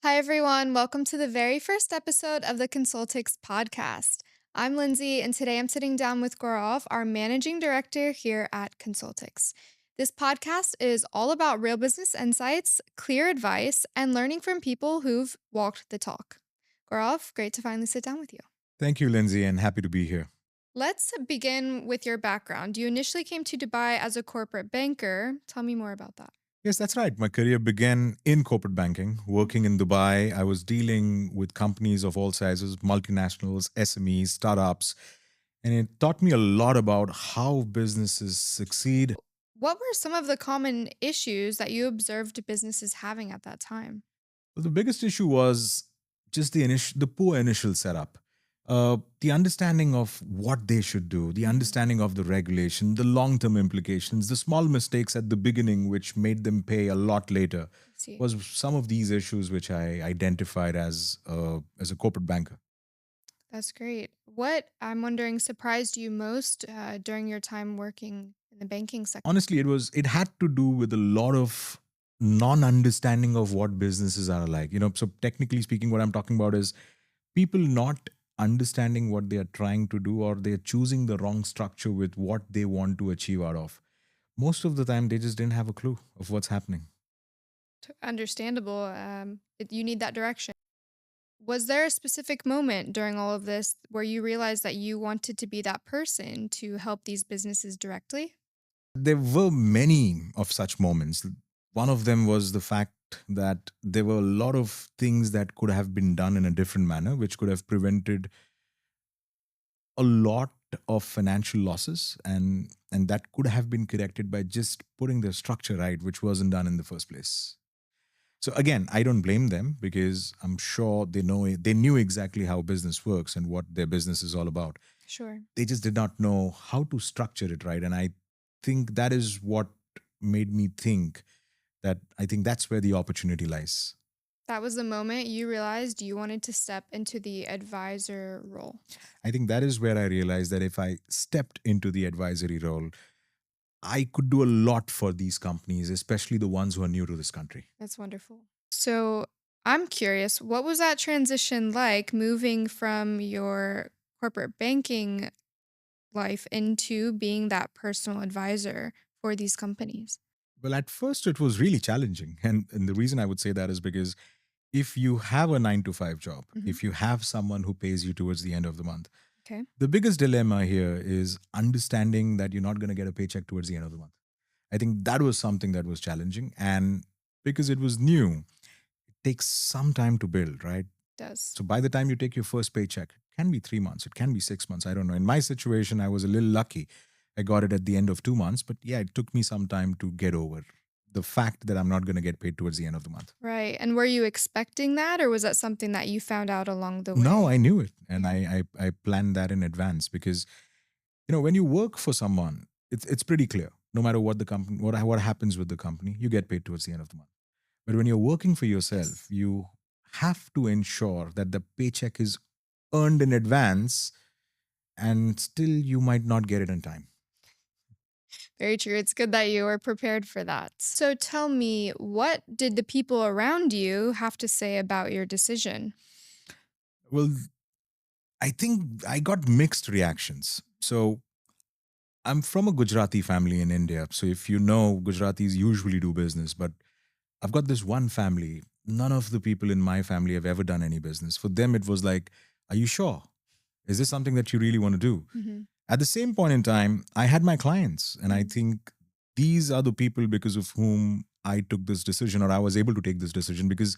Hi, everyone. Welcome to the very first episode of the Consultycs Podcast. I'm Lindsay, and today I'm sitting down with Gaurav, our managing director here at Consultycs. This podcast is all about real business insights, clear advice, and learning from people who've walked the talk. Gaurav, great to finally sit down with you. Thank you, Lindsay, and happy to be here. Let's begin with your background. You initially came to Dubai as a corporate banker. Tell me more about that. Yes, that's right. My career began in corporate banking, working in Dubai. I was dealing with companies of all sizes, multinationals, SMEs, startups, and it taught me a lot about how businesses succeed. What were some of the common issues that you observed businesses having at that time? The biggest issue was just the poor initial setup. The understanding of what they should do, the understanding of the regulation, the long term implications, the small mistakes at the beginning, which made them pay a lot later, See. was some of these issues which I identified as a corporate banker. That's great. What I'm wondering surprised you most during your time working in the banking sector? Honestly, it had to do with a lot of non-understanding of what businesses are like. So technically speaking, what I'm talking about is people not understanding what they are trying to do, or they're choosing the wrong structure with what they want to achieve out of. Most of the time they just didn't have a clue of what's happening. Understandable. You need that direction. Was there a specific moment during all of this where you realized that you wanted to be that person to help these businesses directly? There were many of such moments. One of them was the fact that there were a lot of things that could have been done in a different manner, which could have prevented a lot of financial losses, and that could have been corrected by just putting the structure right, which wasn't done in the first place. So again, I don't blame them, because I'm sure they knew exactly how business works and what their business is all about. Sure. They just did not know how to structure it right, and I think that is what made me think that I think that's where the opportunity lies. That was the moment you realized you wanted to step into the advisor role. I think that is where I realized that if I stepped into the advisory role, I could do a lot for these companies, especially the ones who are new to this country. That's wonderful. So I'm curious, what was that transition like moving from your corporate banking life into being that personal advisor for these companies? Well, at first it was really challenging. And the reason I would say that is because if you have a 9 to 5 job, Hmm. if you have someone who pays you towards the end of the month, Okay. the biggest dilemma here is understanding that you're not going to get a paycheck towards the end of the month. I think that was something that was challenging. And because it was new, it takes some time to build, right? Does. So by the time you take your first paycheck, it can be 3 months, it can be 6 months. I don't know. In my situation, I was a little lucky. I got it at the end of 2 months, but yeah, it took me some time to get over the fact that I'm not going to get paid towards the end of the month. Right. And were you expecting that, or was that something that you found out along the No, way? I knew it, and Yeah. I planned that in advance, because when you work for someone, it's pretty clear. No matter what the company, what happens with the company, you get paid towards the end of the month. But when you're working for yourself, Yes. you have to ensure that the paycheck is earned in advance, and still you might not get it in time. Very true. It's good that you were prepared for that. So tell me, what did the people around you have to say about your decision? Well, I think I got mixed reactions. So I'm from a Gujarati family in India. So if you know, Gujaratis usually do business, but I've got this one family. None of the people in my family have ever done any business. For them, it was like, are you sure? Is this something that you really want to do? Hmm. At the same point in time, I had my clients. And I Hmm. think these are the people because of whom I took this decision, or I was able to take this decision, because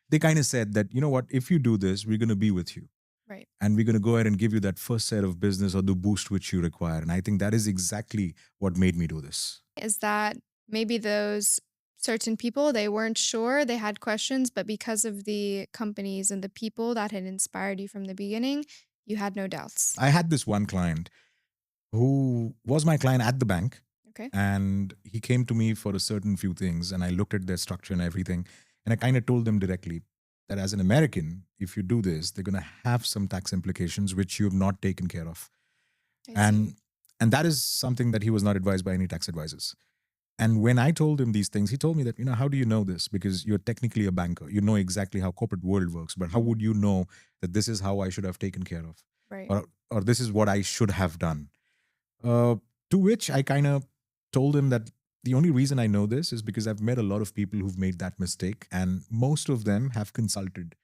they kind of said that, you know what, if you do this, we're going to be with you. Right. And we're going to go ahead and give you that first set of business or the boost which you require. And I think that is exactly what made me do this. Is that maybe those certain people, they weren't sure, they had questions, but because of the companies and the people that had inspired you from the beginning, you had no doubts? I had this one client who was my client at the bank, Okay. and he came to me for a certain few things, and I looked at their structure and everything, and I kind of told them directly that as an American, if you do this, they're going to have some tax implications which you have not taken care of. I see. And and that is something that he was not advised by any tax advisors. And when I told him these things, he told me that, how do you know this? Because you're technically a banker. You know exactly how corporate world works, but how would you know that this is how I should have taken care of? Right. Or this is what I should have done? Uh, to which I kind of told him that the only reason I know this is because I've met a lot of people who've made that mistake, and most of them have consulted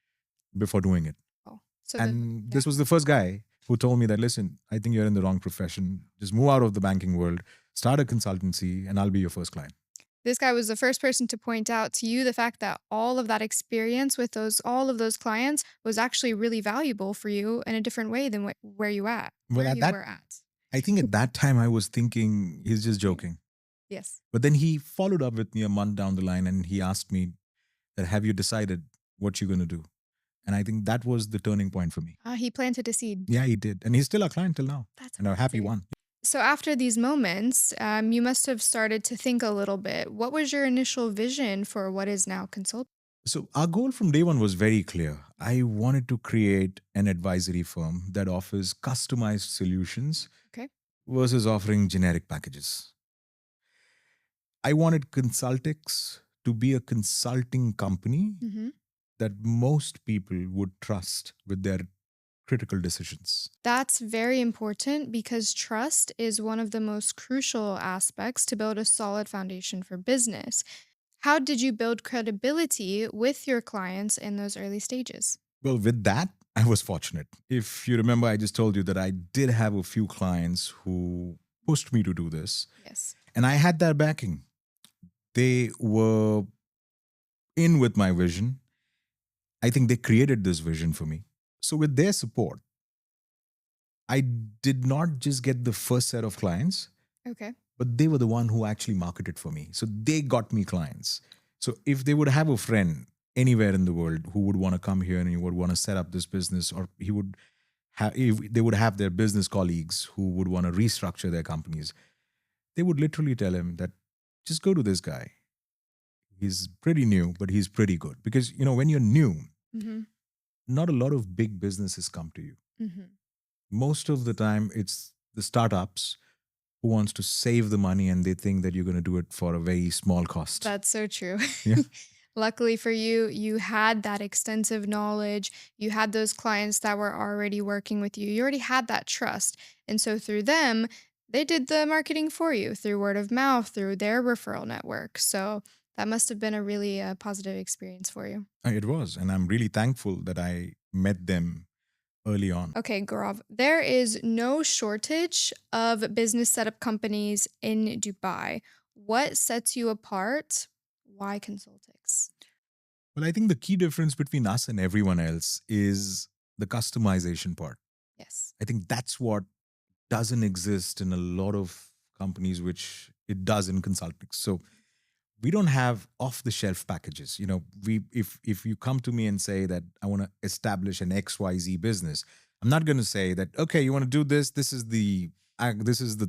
before doing it. Oh, so And this was the first guy who told me that, listen, I think you're in the wrong profession. Just move out of the banking world, start a consultancy, and I'll be your first client. This guy was the first person to point out to you the fact that all of that experience with all of those clients was actually really valuable for you in a different way than where you at. Well, Where at you that, were at. I think at that time I was thinking he's just joking. Yes. But then he followed up with me a month down the line and he asked me that, have you decided what you're going to do? And I think that was the turning point for me. He planted a seed. Yeah, he did. And he's still our client till now. That's and a happy amazing. one. So after these moments, you must have started to think a little bit. What was your initial vision for what is now Consult? So our goal from day one was very clear. I wanted to create an advisory firm that offers customized solutions versus offering generic packages. I wanted Consultycs to be a consulting company that most people would trust with their critical decisions. That's very important because trust is one of the most crucial aspects to build a solid foundation for business. How did you build credibility with your clients in those early stages? Well, with that, I was fortunate. If you remember, I just told you that I did have a few clients who pushed me to do this. Yes. And I had their backing. They were in with my vision. I think they created this vision for me. So with their support, I did not just get the first set of clients, but they were the one who actually marketed for me. So they got me clients. So if they would have a friend anywhere in the world who would want to come here and he would want to set up this business, or he would have, if they would have their business colleagues who would want to restructure their companies, they would literally tell him that just go to this guy. He's pretty new, but he's pretty good. Because, when you're new, not a lot of big businesses come to you. Most of the time, it's the startups who wants to save the money and they think that you're going to do it for a very small cost. That's so true. Yeah. Luckily for you, you had that extensive knowledge. You had those clients that were already working with you. You already had that trust. And so through them, they did the marketing for you through word of mouth, through their referral network. So that must have been a really positive experience for you. It was. And I'm really thankful that I met them early on. Okay, Gaurav, there is no shortage of business setup companies in Dubai. What sets you apart? Why Consultycs? Well, I think the key difference between us and everyone else is the customization part. Yes. I think that's what doesn't exist in a lot of companies, which it does in Consultycs. So we don't have off-the-shelf packages. If you come to me and say that I want to establish an XYZ business, I'm not going to say that, okay, you want to do this. This is the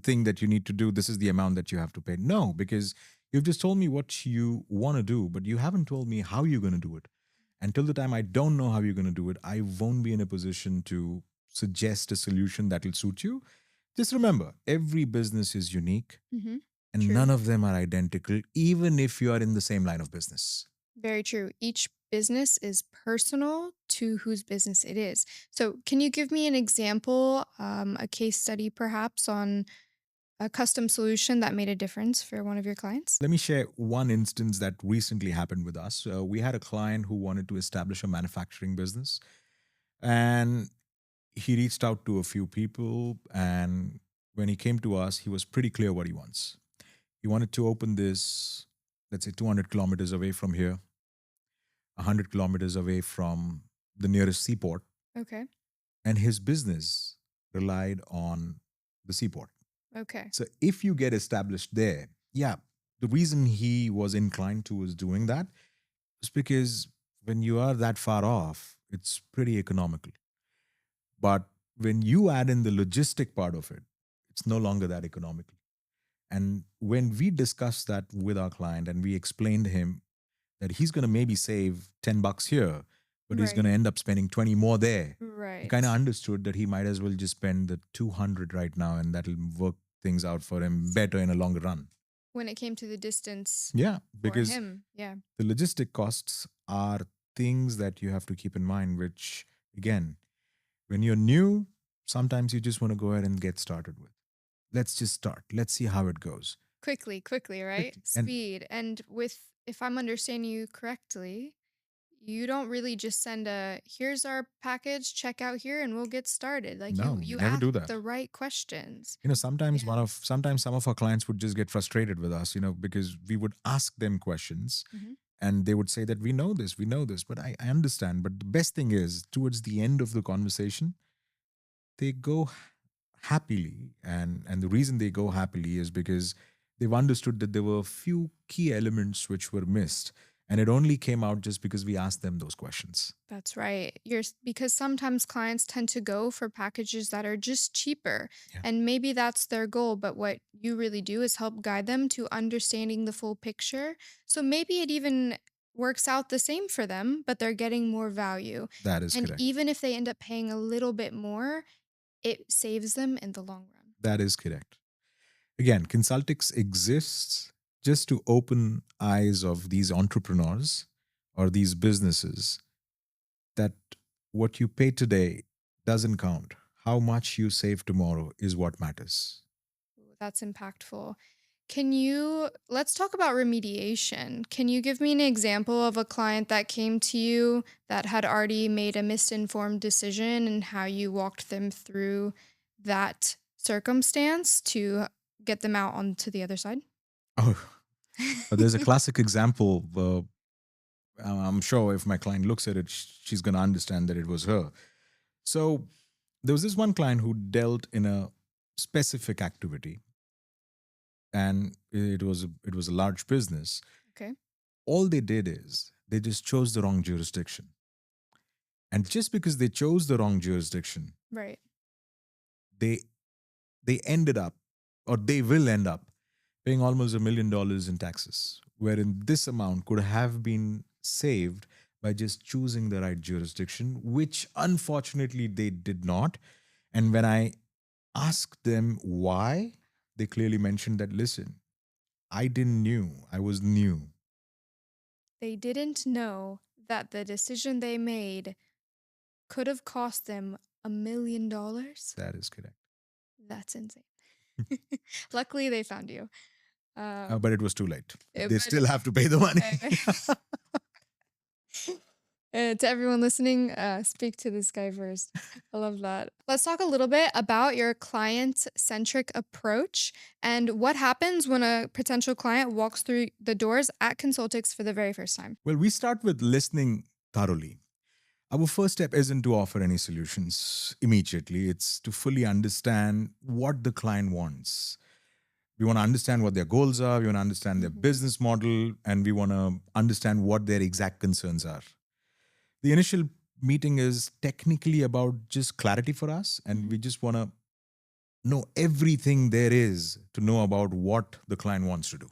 thing that you need to do. This is the amount that you have to pay. No, because you've just told me what you want to do, but you haven't told me how you're going to do it. Until the time I don't know how you're going to do it, I won't be in a position to suggest a solution that will suit you. Just remember, every business is unique. And True. none of them are identical, even if you are in the same line of business. Very true. Each business is personal to whose business it is. So, can you give me an example, a case study perhaps on a custom solution that made a difference for one of your clients? Let me share one instance that recently happened with us. We had a client who wanted to establish a manufacturing business, and he reached out to a few people. And when he came to us, he was pretty clear what he wants. He wanted to open this, let's say, 200 kilometers away from here, 100 kilometers away from the nearest seaport. Okay. And his business relied on the seaport. Okay. So if you get established there, the reason he was inclined towards doing that is because when you are that far off, it's pretty economical. But when you add in the logistic part of it, it's no longer that economical. And when we discussed that with our client and we explained to him that he's going to maybe save $10 here, but he's going to end up spending 20 more there. Right. He kind of understood that he might as well just spend the 200 right now and that'll work things out for him better in a longer run. when it came to the distance Yeah, for because him. Yeah. the logistic costs are things that you have to keep in mind, which, again, when you're new, sometimes you just want to go ahead and get started with. Let's just start. Let's see how it goes. Quickly, right? Quickly. And Speed. And if I'm understanding you correctly, you don't really just send a here's our package, check out here and we'll get started. Like no, we you never ask do that. the right questions. Sometimes Yeah. sometimes some of our clients would just get frustrated with us, because we would ask them questions Mhm. and they would say that we know this, but I understand. But the best thing is, towards the end of the conversation, they go happily. And the reason they go happily is because they've understood that there were a few key elements which were missed. And it only came out just because we asked them those questions. That's right. Because sometimes clients tend to go for packages that are just cheaper, Yeah, and maybe that's their goal, but what you really do is help guide them to understanding the full picture. So maybe it even works out the same for them, but they're getting more value. that is And correct. even if they end up paying a little bit more, it saves them in the long run. That is correct. Again, Consultix exists just to open eyes of these entrepreneurs or these businesses that what you pay today doesn't count. How much you save tomorrow is what matters. Ooh, that's impactful. Let's talk about remediation. Can you give me an example of a client that came to you that had already made a misinformed decision and how you walked them through that circumstance to get them out onto the other side? Oh, but there's a classic example. I'm sure if my client looks at it, she's going to understand that it was her. So there was this one client who dealt in a specific activity, and it was a large business. Okay. All they did is they just chose the wrong jurisdiction. And just because they chose the wrong jurisdiction, Right. they they ended up, or they will end up, paying almost $1 million in taxes, wherein this amount could have been saved by just choosing the right jurisdiction, which unfortunately they did not. And when I asked them why, they clearly mentioned that, listen, I didn't knew, I was new. They didn't know that the decision they made could have cost them $1 million. That is correct. That's insane. Luckily, they found you. But it was too late. They But still have to pay the money. to everyone listening, speak to this guy first. I love that. Let's talk a little bit about your client centric approach and what happens when a potential client walks through the doors at Consultix for the very first time. Well, we start with listening thoroughly. Our first step isn't to offer any solutions immediately, it's to fully understand what the client wants. We want to understand what their goals are, we want to understand their Mhm. business model, and we want to understand what their exact concerns are. The initial meeting is technically about just clarity for us, and Mhm. we just want to know everything there is to know about what the client wants to do.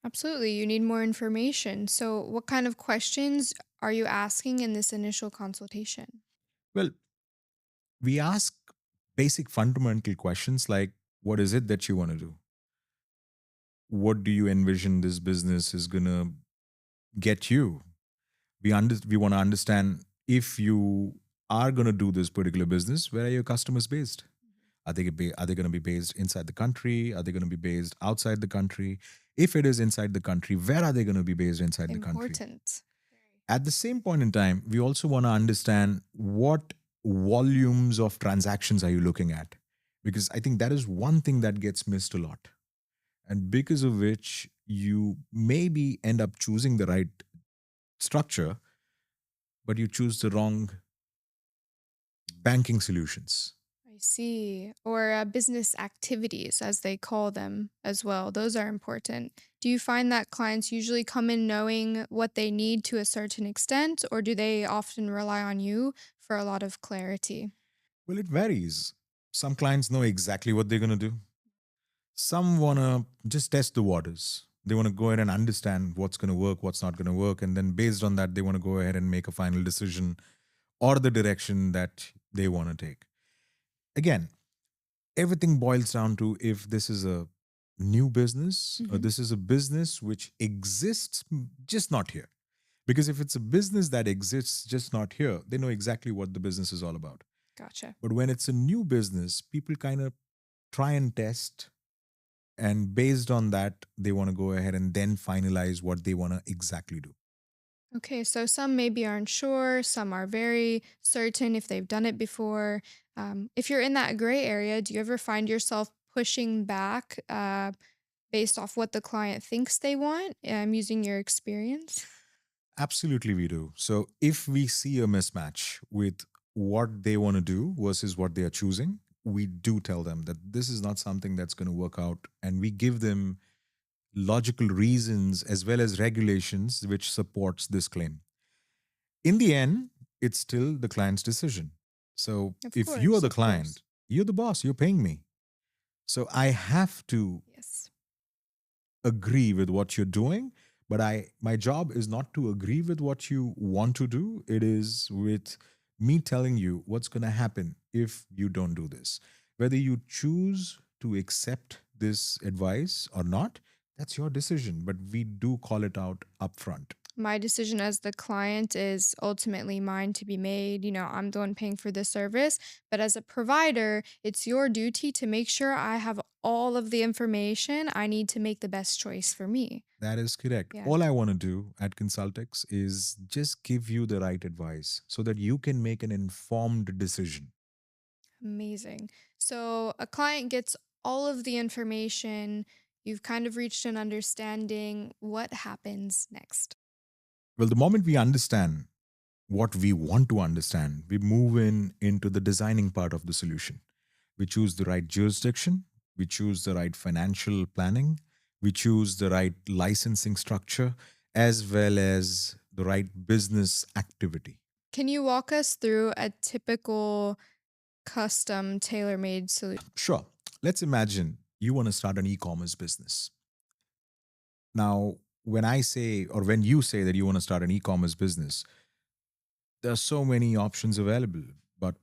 Absolutely. You need more information. So, what kind of questions are you asking in this initial consultation? Well, we ask basic fundamental questions like, what is it that you want to do? What do you envision this business is going to get you? We want to understand, if you are going to do this particular business, where are your customers based? Are they going to be based inside the country? Are they going to be based outside the country? If it is inside the country, where are they going to be based inside the country? Important. At the same point in time, we also want to understand what volumes of transactions are you looking at? Because I think that is one thing that gets missed a lot. And because of which you maybe end up choosing the right structure, but you choose the wrong banking solutions. I see. Or business activities, as they call them as well. Those are important. Do you find that clients usually come in knowing what they need to a certain extent, or do they often rely on you for a lot of clarity? Well, it varies. Some clients know exactly what they're going to do. Some want to just test the waters. They want to go ahead and understand what's going to work, what's not going to work. And then based on that, they want to go ahead and make a final decision or the direction that they want to take. Again, everything boils down to, if this is a new business or Hmm. this is a business which exists just not here. Because if it's a business that exists just not here, they know exactly what the business is all about. Gotcha. But when it's a new business, people kind of try and test, and based on that, they want to go ahead and then finalize what they want to exactly do. Okay, so some maybe aren't sure, some are very certain if they've done it before. If you're in that gray area, do you ever find yourself pushing back based off what the client thinks they want, using your experience? Absolutely, we do. So if we see a mismatch with what they want to do versus what they are choosing, we do tell them that this is not something that's going to work out. And we give them logical reasons as well as regulations which supports this claim. In the end, it's still the client's decision. So Of if you are course, the of course. client, you're the boss, you're paying me. So I have to Yes. agree with what you're doing, but my job is not to agree with what you want to do. It is with me telling you what's going to happen if you don't do this. Whether you choose to accept this advice or not, that's your decision, but we do call it out upfront. My decision as the client is ultimately mine to be made. I'm the one paying for the service. But as a provider, it's your duty to make sure I have all of the information I need to make the best choice for me. That is correct. Yeah, All I want to do at Consultycs is just give you the right advice so that you can make an informed decision. amazing. So a client gets all of the information. You've kind of reached an understanding. What happens next? Well, the moment we understand what we want to understand, we move into the designing part of the solution. We choose the right jurisdiction, we choose the right financial planning, we choose the right licensing structure, as well as the right business activity. Can you walk us through a typical custom tailor made solution? Sure. Let's imagine you want to start an e-commerce business. Now, when I say, or when you say that you want to start an e-commerce business, there are so many options available. But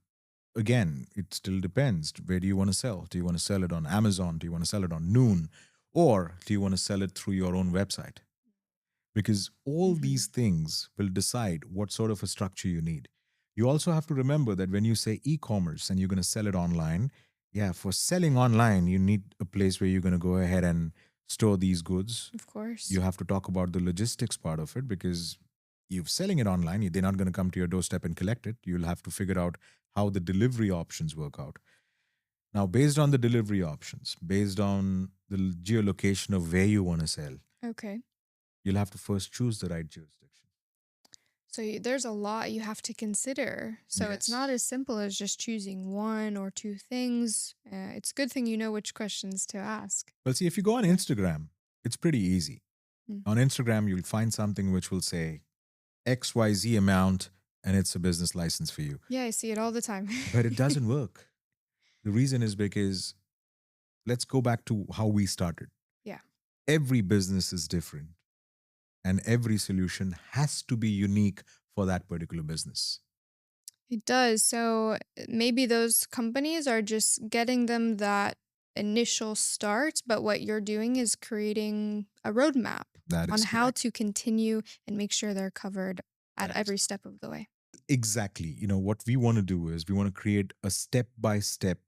again, it still depends. Where do you want to sell? Do you want to sell it on Amazon? Do you want to sell it on Noon? Or do you want to sell it through your own website? Because all these things will decide what sort of a structure you need. You also have to remember that when you say e commerce and you're going to sell it online, yeah, for selling online, you need a place where you're going to go ahead and store these goods. Of course. You have to talk about the logistics part of it because you're selling it online. They're not going to come to your doorstep and collect it. You'll have to figure out how the delivery options work out. Now, based on the delivery options, based on the geolocation of where you want to sell, Okay. you'll have to first choose the right jurisdiction. So there's a lot you have to consider. So it's not Yes. as simple as just choosing one or two things. It's a good thing you know which questions to ask. Well, see, if you go on Yeah. Instagram, it's pretty easy. Mm. On Instagram, you'll find something which will say XYZ amount and it's a business license for you. Yeah, I see it all the time. But it doesn't work. The reason is because let's go back to how we started. Yeah, Every business is different, and every solution has to be unique for that particular business. it does. So maybe those companies are just getting them that initial start, but what you're doing is creating a roadmap That on is how correct. to continue and make sure they're covered at That is every step of the way. exactly. What we want to do is we want to create a step by step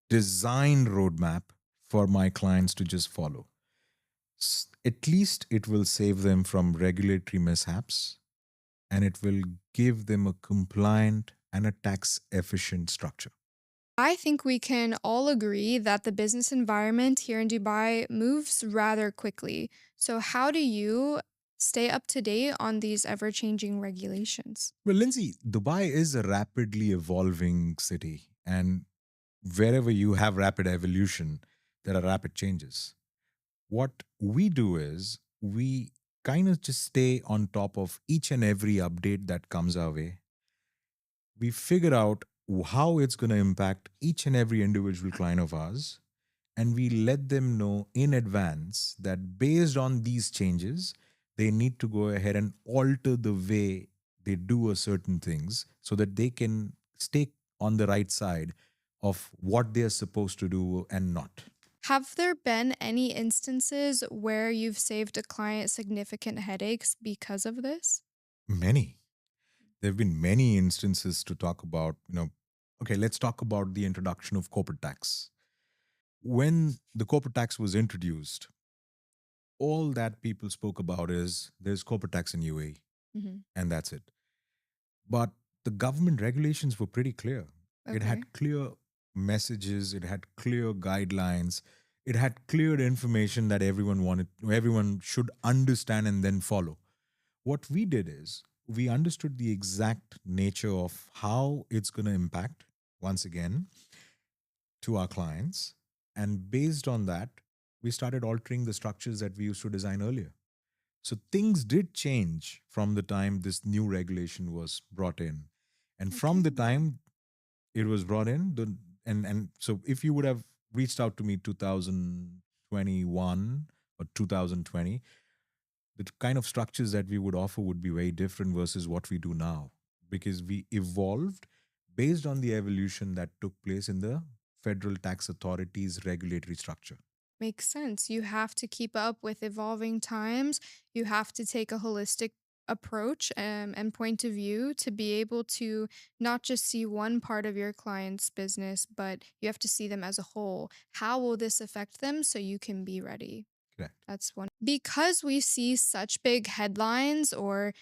design roadmap for my clients to just follow. At least it will save them from regulatory mishaps and it will give them a compliant and a tax efficient structure. I think we can all agree that the business environment here in Dubai moves rather quickly. So, how do you stay up to date on these ever changing regulations? Well, Lindsay, Dubai is a rapidly evolving city, and wherever you have rapid evolution, there are rapid changes. What we do is we kind of just stay on top of each and every update that comes our way. We figure out how it's going to impact each and every individual client of ours, and we let them know in advance that based on these changes, they need to go ahead and alter the way they do a certain things so that they can stay on the right side of what they are supposed to do and not. Have there been any instances where you've saved a client significant headaches because of this? Many. There have been many instances to talk about, okay, let's talk about the introduction of corporate tax. When the corporate tax was introduced, all that people spoke about is there's corporate tax in UAE, Hmm. and that's it. But the government regulations were pretty clear. It Okay. had clear messages, it had clear guidelines, it had clear information that everyone should understand and then follow. What we did is we understood the exact nature of how it's going to impact, once again, to our clients. And based on that, we started altering the structures that we used to design earlier. So things did change from the time this new regulation was brought in. And from the Okay. time it was brought in, and so if you would have reached out to me 2021 or 2020, the kind of structures that we would offer would be very different versus what we do now, because we evolved based on the evolution that took place in the federal tax authority's regulatory structure. Makes sense. You have to keep up with evolving times. You have to take a holistic approach and point of view to be able to not just see one part of your client's business, but you have to see them as a whole. How will this affect them so you can be ready? Correct. That's one. Because we see such big headlines or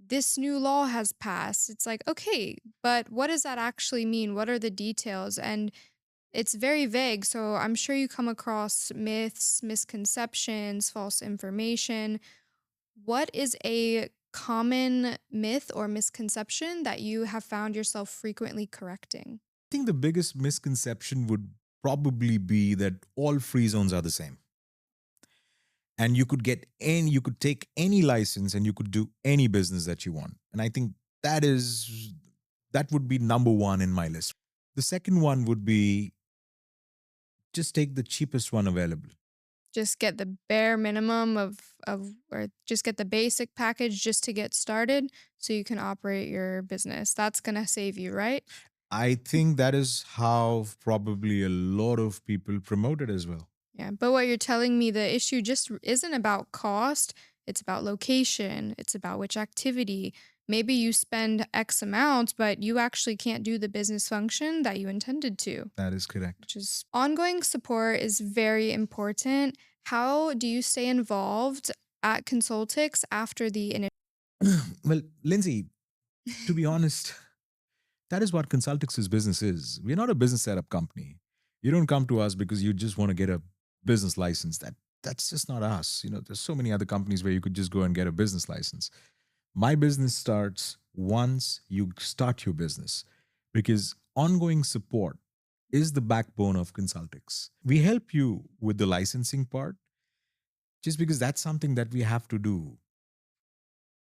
this new law has passed, it's like, okay, but what does that actually mean? What are the details? And it's very vague, so I'm sure you come across myths, misconceptions, false information. What is a common myth or misconception that you have found yourself frequently correcting? I think the biggest misconception would probably be that all free zones are the same. And you could take any license and you could do any business that you want. And I think that would be number one in my list. The second one would be just take the cheapest one available. Just get the bare minimum of or just get the basic package just to get started so you can operate your business. That's going to save you, right? I think that is how probably a lot of people promote it as well. Yeah, but what you're telling me, the issue just isn't about cost, it's about location, it's about which activity. Maybe you spend X amount, but you actually can't do the business function that you intended to, That is correct. which is ongoing support is very important. How do you stay involved at Consultix after the initial? Well, Lindsay, to be honest, that is what Consultix' business is. We're not a business setup company. You don't come to us because you just want to get a business license. That's just not us. There's so many other companies where you could just go and get a business license. My business starts once you start your business, because ongoing support is the backbone of Consultix. We help you with the licensing part just because that's something that we have to do.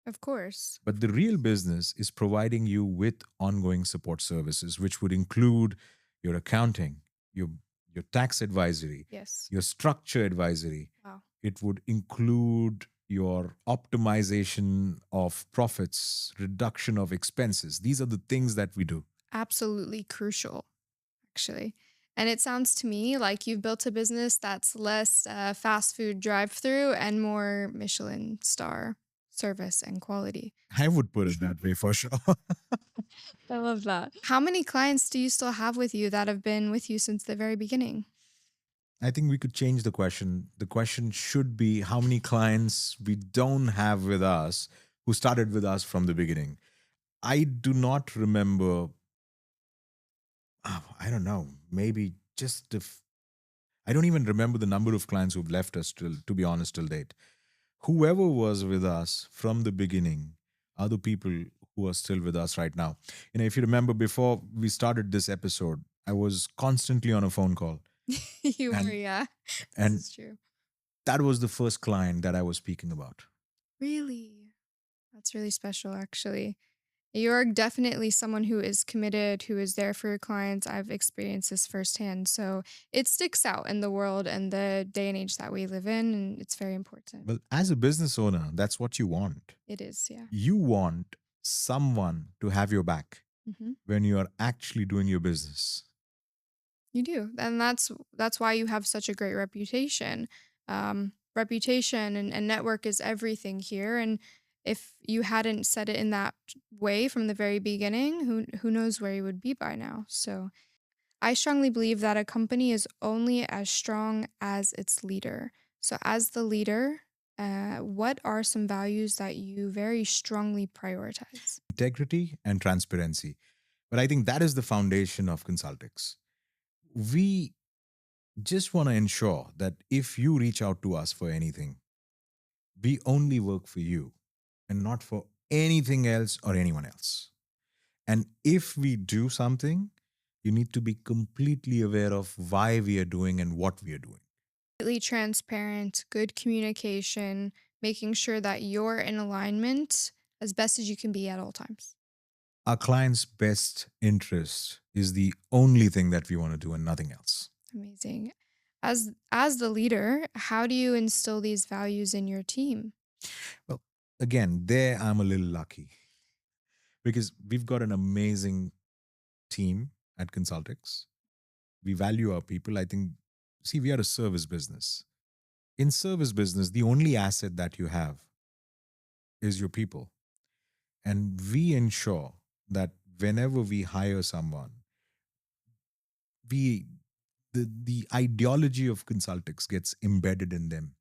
Of course. But the real business is providing you with ongoing support services, which would include your accounting, your tax advisory, Yes. your structure advisory. Wow. It would include your optimization of profits, reduction of expenses. These are the things that we do. Absolutely crucial, actually. And it sounds to me like you've built a business that's less fast food drive through and more Michelin star service and quality. I would put it that way for sure. I love that. How many clients do you still have with you that have been with you since the very beginning? I think we could change the question. The question should be how many clients we don't have with us who started with us from the beginning. I do not remember. I don't know. Maybe just if I don't even remember the number of clients who've left us till, to be honest, till date. Whoever was with us from the beginning are the people who are still with us right now. If you remember before we started this episode, I was constantly on a phone call. You were, And yeah. and This is true. that was the first client that I was speaking about. Really? That's really special, actually. You're definitely someone who is committed, who is there for your clients. I've experienced this firsthand. So it sticks out in the world and the day and age that we live in, and it's very important. Well, as a business owner, that's what you want. It is, yeah. You want someone to have your back Hmm. when you are actually doing your business. You do, and that's why you have such a great reputation. Reputation and network is everything here, and if you hadn't said it in that way from the very beginning, who knows where you would be by now. So I strongly believe that a company is only as strong as its leader. So, as the leader, what are some values that you very strongly prioritize? Integrity and transparency. But I think that is the foundation of Consultics. We just want to ensure that if you reach out to us for anything, we only work for you and not for anything else or anyone else. And if we do something, you need to be completely aware of why we are doing and what we are doing. Completely transparent, good communication, making sure that you're in alignment as best as you can be at all times. Our client's best interest is the only thing that we want to do and nothing else. Amazing. As the leader, how do you instill these values in your team? Well, again, there I'm a little lucky because we've got an amazing team at Consultics. We value our people. I think, see, we are a service business. In service business, the only asset that you have is your people. And we ensure that whenever we hire someone, we the ideology of Consultics gets embedded in them.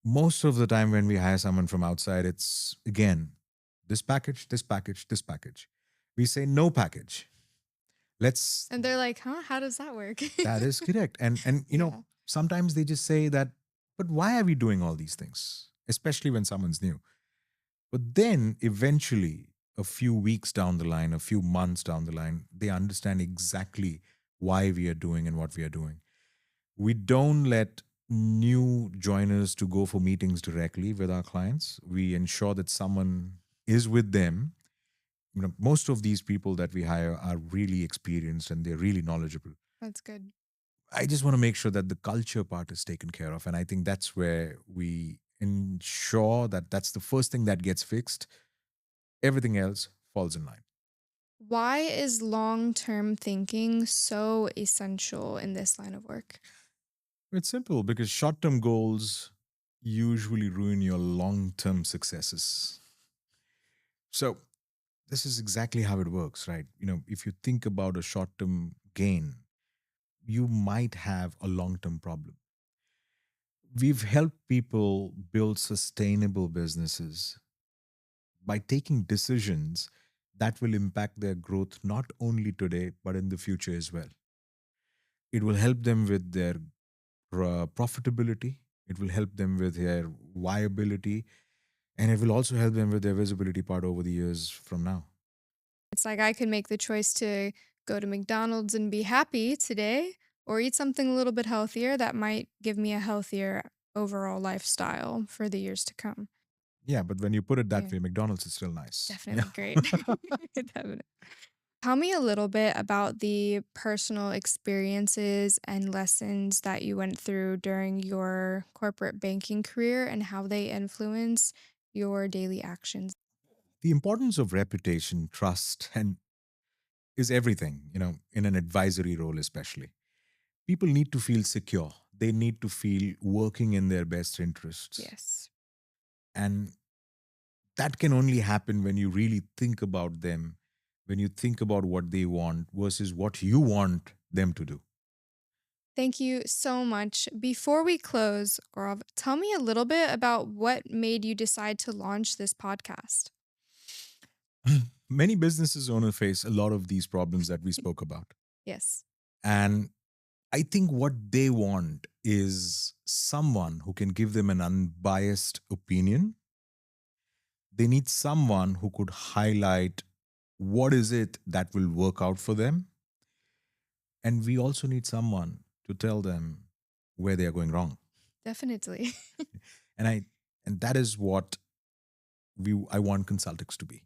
Most of the time when we hire someone from outside, it's again this package, this package, this package. We say no package. Let's And they're like, huh? How does that work? That is correct. And you Yeah. know, sometimes they just say that, but why are we doing all these things? Especially when someone's new. But then eventually, a few weeks down the line, a few months down the line, they understand exactly why we are doing and what we are doing. We don't let new joiners to go for meetings directly with our clients. We ensure that someone is with them. You know, most of these people that we hire are really experienced and they're really knowledgeable. That's good. I just want to make sure that the culture part is taken care of. And I think that's where we ensure that that's the first thing that gets fixed. Everything else falls in line. Why is long-term thinking so essential in this line of work? It's simple because short term goals usually ruin your long term successes. So, this is exactly how it works, right? You know, if you think about a short term gain, you might have a long term problem. We've helped people build sustainable businesses by taking decisions that will impact their growth not only today but in the future as well. It will help them with their profitability, it will help them with their viability, and it will also help them with their visibility part over the years from now. It's like I could make the choice to go to McDonald's and be happy today or eat something a little bit healthier that might give me a healthier overall lifestyle for the years to come. Yeah, but when you put it that Yeah, way, McDonald's is still nice. Yeah. definitely great. Definitely. Tell me a little bit about the personal experiences and lessons that you went through during your corporate banking career and how they influence your daily actions. The importance of reputation, trust, and is everything, you know, in an advisory role, especially. People need to feel secure. They need to feel working in their best interests. Yes. And that can only happen when you really think about them, when you think about what they want versus what you want them to do. Thank you so much. Before we close, Gaurav, tell me a little bit about what made you decide to launch this podcast. Many businesses owners face a lot of these problems that we spoke about. Yes, And I think what they want is someone who can give them an unbiased opinion. They need someone who could highlight what is it that will work out for them. And we also need someone to tell them where they are going wrong. definitely. And that is what I want Consultics to be.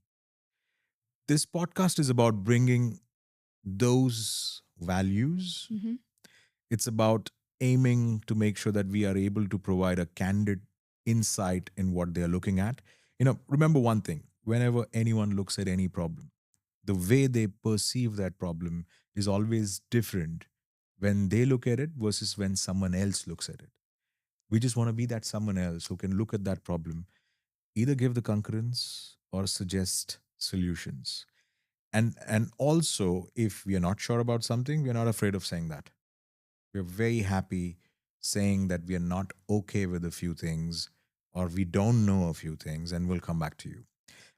This podcast is about bringing those values. Hmm. It's about aiming to make sure that we are able to provide a candid insight in what they are looking at. You know, remember one thing: whenever anyone looks at any problem, the way they perceive that problem is always different when they look at it versus when someone else looks at it. We just want to be that someone else who can look at that problem, either give the concurrence or suggest solutions. And also, if we are not sure about something, we are not afraid of saying that. We're very happy saying that we are not okay with a few things or we don't know a few things, and we'll come back to you.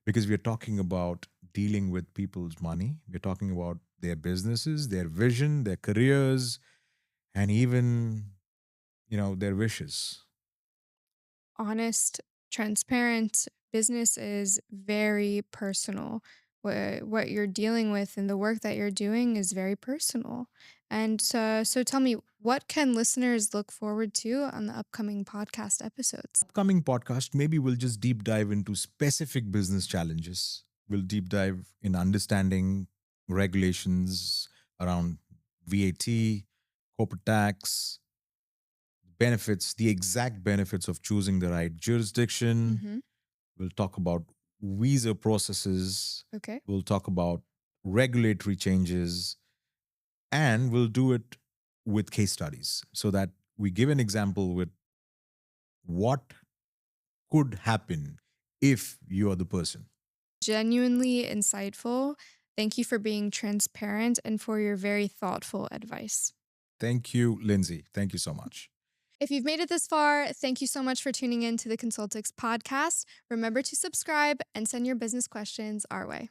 Because we're talking about dealing with people's money, we're talking about their businesses, their vision, their careers, and even, their wishes. Honest, transparent business is very personal. What you're dealing with and the work that you're doing is very personal. And so tell me, what can listeners look forward to on the upcoming podcast episodes? Upcoming podcast, maybe we'll just deep dive into specific business challenges. We'll deep dive in understanding regulations around VAT, corporate tax, benefits, the exact benefits of choosing the right jurisdiction. Mm-hmm. We'll talk about visa processes. Okay. We'll talk about regulatory changes, and we'll do it with case studies so that we give an example with what could happen if you are the person. Genuinely insightful. Thank you for being transparent and for your very thoughtful advice. Thank you, Lindsay. Thank you so much. If you've made it this far, thank you so much for tuning in to the Consultycs podcast. Remember to subscribe and send your business questions our way.